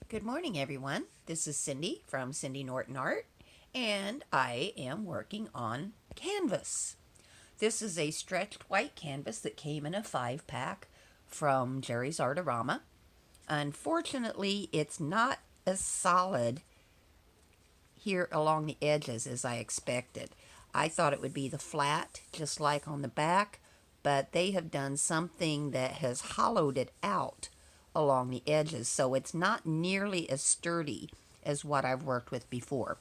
Good morning, everyone. This is Cindy from Cindi Norton Art, and I am working on canvas. This is a stretched white canvas that came in a 5-pack from Jerry's Artorama. Unfortunately, it's not as solid here along the edges as I expected. I thought it would be the flat, just like on the back, but they have done something that has hollowed it out along the edges, so it's not nearly as sturdy as what I've worked with before.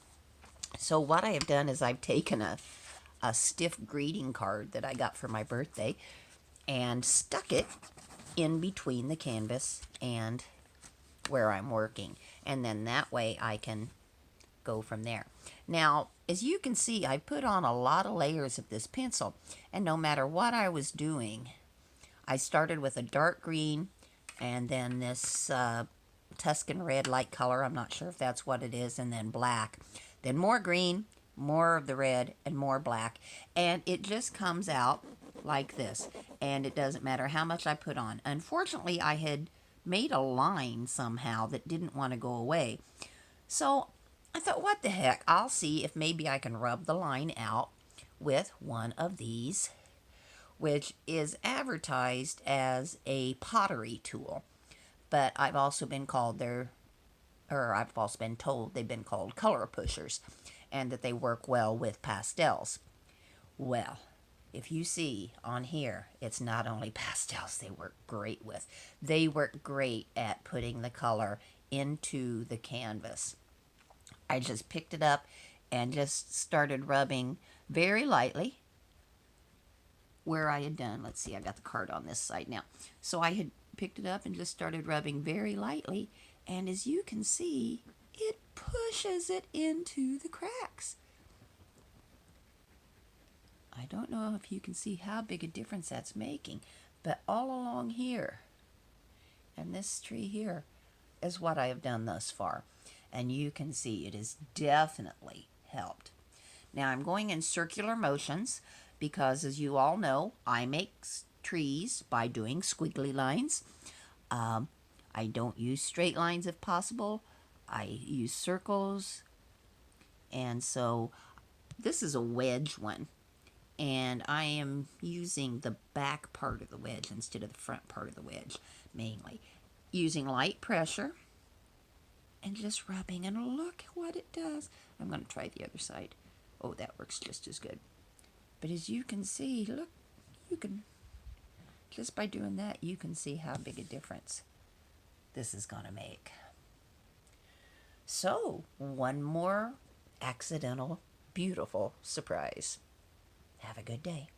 So what I have done is I've taken a stiff greeting card that I got for my birthday and stuck it in between the canvas and where I'm working, and then that way I can go from there. Now, as you can see, I put on a lot of layers of this pencil, and no matter what I was doing, I started with a dark green and then this Tuscan red light color. I'm not sure if that's what it is, and then black. Then more green, more of the red, and more black. And it just comes out like this. And it doesn't matter how much I put on. Unfortunately, I had made a line somehow that didn't want to go away. So I thought, what the heck? I'll see if maybe I can rub the line out with one of these, which is advertised as a pottery tool. But I've also been told they've been called color pushers, and that they work well with pastels. Well, if you see on here, it's not only pastels they work great with. They work great at putting the color into the canvas. I just picked it up and just started rubbing very lightly where I had done. Let's see, I got the card on this side now. So I had picked it up and just started rubbing very lightly, and as you can see, it pushes it into the cracks. I don't know if you can see how big a difference that's making, but all along here and this tree here is what I have done thus far, and you can see it has definitely helped. Now I'm going in circular motions because, as you all know, I make trees by doing squiggly lines. I don't use straight lines if possible. I use circles. And so this is a wedge one. And I am using the back part of the wedge instead of the front part of the wedge, mainly. Using light pressure and just rubbing, and look what it does. I'm going to try the other side. Oh, that works just as good. But as you can see, look, just by doing that, you can see how big a difference this is going to make. So, one more accidental, beautiful surprise. Have a good day.